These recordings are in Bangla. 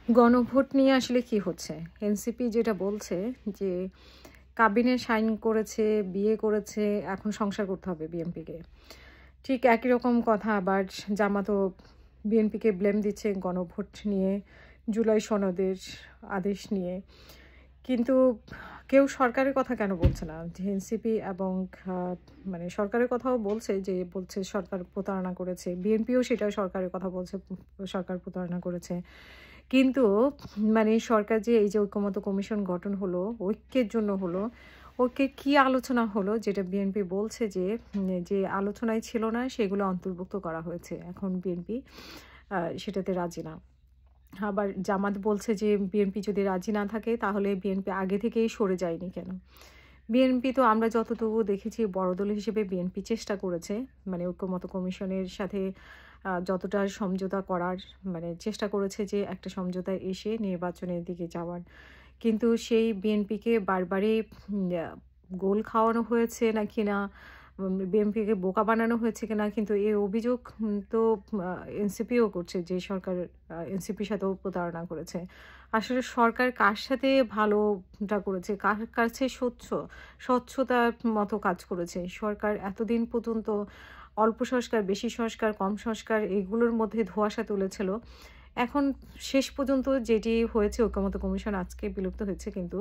গণভোট নিয়ে আসলে কি হচ্ছে? এনসিপি যেটা বলছে যে কাবিনে সাইন করেছে, বিয়ে করেছে, এখন সংসার করতে হবে বিএনপিকে। ঠিক একই রকম কথা আবার জামাতও বিএনপিকে ব্লেম দিচ্ছে গণভোট নিয়ে, জুলাই সনদের আদেশ নিয়ে। কিন্তু কেউ সরকারের কথা কেন বলছে না? যে এনসিপি এবং মানে সরকারের কথাও বলছে, যে বলছে সরকার প্রতারণা করেছে। বিএনপিও সেটা সরকারের কথা বলছে, সরকার প্রতারণা করেছে। কিন্তু মানে সরকার যে এই যে ঐক্যমত্য কমিশন গঠন হলো, ঐক্যের জন্য হলো, ঐক্যে কি আলোচনা হলো যেটা বিএনপি বলছে যে যে আলোচনায় ছিল না সেগুলো অন্তর্ভুক্ত করা হয়েছে। এখন বিএনপি সেটাতে রাজি না। আবার জামাত বলছে যে বিএনপি যদি রাজি না থাকে তাহলে বিএনপি আগে থেকেই সরে যায়নি কেন? বিএনপি তো আমরা যতটুকু দেখেছি বড় দল হিসেবে বিএনপি চেষ্টা করেছে, মানে ঐক্যমত্য কমিশনের সাথে যতটা সমঝোতা করার মানে চেষ্টা করেছে যে একটা সমঝোতায় এসে নির্বাচনের দিকে যাওয়ার। কিন্তু সেই বিএনপিকে বারবারই গোল খাওয়ানো হয়েছে নাকি না, বিএনপিকে বোকা বানানো হয়েছে কিনা, কিন্তু এই অভিযোগ তো এনসিপিও করছে যে সরকার এনসিপির সাথেও প্রতারণা করেছে। আসলে সরকার কার সাথে ভালোটা করেছে, কার কাছে স্বচ্ছতার মতো কাজ করেছে? সরকার এতদিন পর্যন্ত অল্প সংস্কার, বেশি সংস্কার, কম সংস্কার এগুলোর মধ্যে ধোঁয়াশা তুলেছিল। এখন শেষ পর্যন্ত যেটি হয়েছে, ঐক্যমত্য কমিশন আজকে বিলুপ্ত হয়েছে, কিন্তু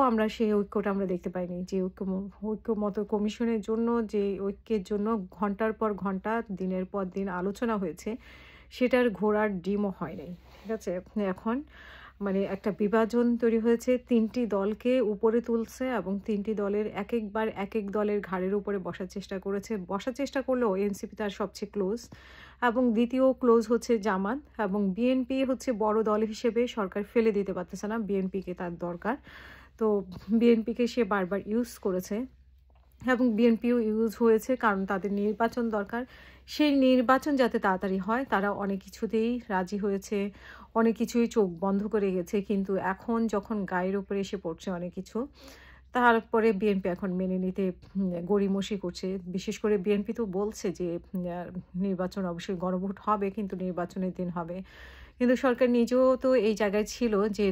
আমরা সেই ঐক্যটা আমরা দেখতে পাইনি। যে ঐক্যমত্য কমিশনের জন্য, যে ঐক্যের জন্য ঘন্টার পর ঘন্টা, দিনের পর দিন আলোচনা হয়েছে, সেটার ঘোড়ার ডিমও হয় নাই। ঠিক আছে? এখন মানে একটা বিভাজন তৈরি হয়েছে, ৩টি দলকে উপরে তুলছে এবং ৩টি দলের একেকবার একেক দলের ঘাড়ের উপরে বসার চেষ্টা করেছে। বসার চেষ্টা করলেও এনসিপি তার সবচেয়ে ক্লোজ, এবং দ্বিতীয় ক্লোজ হচ্ছে জামাত, এবং বিএনপি হচ্ছে বড় দল হিসেবে সরকার ফেলে দিতে পারতেছে না, বিএনপিকে তার দরকার। তো বিএনপিকে সে বারবার ইউজ করেছে, এবং বিএনপিও ইউজ হয়েছে, কারণ তাদের নির্বাচন দরকার। সেই নির্বাচন যাতে তাড়াতাড়ি হয়, তারা অনেক কিছুতেই রাজি হয়েছে, অনেক কিছুই চোখ বন্ধ করে গেছে। কিন্তু এখন যখন গায়ের উপরে এসে পড়ছে অনেক কিছু, তারপরে বিএনপি এখন মেনে নিতে গড়িমসি করছে। বিশেষ করে বিএনপি তো বলছে যে নির্বাচন অবশ্যই গণভোট হবে, কিন্তু নির্বাচনের দিন হবে। কিন্তু সরকার নিজেও তো এই জায়গায় ছিল যে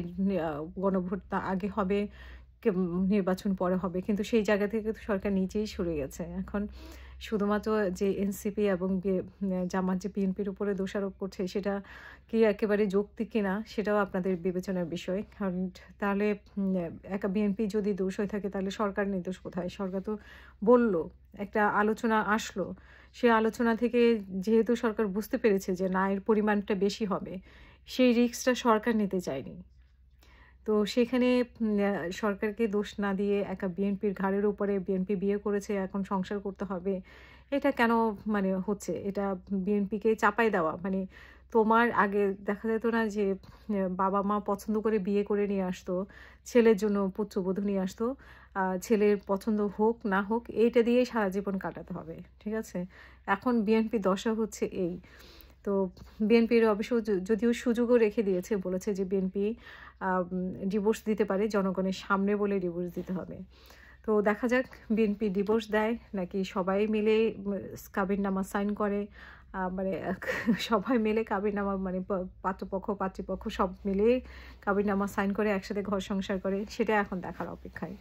গণভোট আগে হবে, নির্বাচন পরে হবে, কিন্তু সেই জায়গা থেকে তো সরকার নিজেই সরে গেছে। এখন শুধুমাত্র যে এনসিপি এবং জামাত যে বিএনপির উপরে দোষারোপ করছে, সেটা কি একেবারে যৌক্তিক কিনা সেটাও আপনাদের বিবেচনার বিষয়। কারণ তাহলে একা বিএনপি যদি দোষ হয়ে থাকে, তাহলে সরকার নির্দোষ কোথায়? সরকার তো বলল, একটা আলোচনা আসলো, সেই আলোচনা থেকে যেহেতু সরকার বুঝতে পেরেছে যে না, এর পরিমাণটা বেশি হবে, সেই রিস্কটা সরকার নিতে চায়নি। তো সেখানে সরকারকে দোষ না দিয়ে একা বিএনপির ঘাড়ের উপরে, বিএনপি বিয়ে করেছে এখন সংসার করতে হবে, এটা কেন মানে হচ্ছে? এটা বিএনপিকে চাপাই দেওয়া। মানে তোমার আগে দেখা যেত না যে বাবা মা পছন্দ করে বিয়ে করে নিয়ে আসতো, ছেলের জন্য পুত্রবধূ নিয়ে আসতো, ছেলের পছন্দ হোক না হোক এইটা দিয়েই সারা জীবন কাটাতে হবে। ঠিক আছে? এখন বিএনপি দশা হচ্ছে এই। তো বিএনপির অবশ্য যদিও সুযোগও রেখে দিয়েছে, বলেছে যে বিএনপি ডিভোর্স দিতে পারে, জনগণের সামনে বলে ডিভোর্স দিতে হবে। তো দেখা যাক বিএনপি ডিভোর্স দেয় নাকি সবাই মিলে কাবিননামা সাইন করে, মানে সবাই মিলে কাবিননামা, মানে পাত্রপক্ষ পাত্রীপক্ষ সব মিলে কাবিননামা সাইন করে একসাথে ঘর সংসার করে, সেটা এখন দেখার অপেক্ষায়।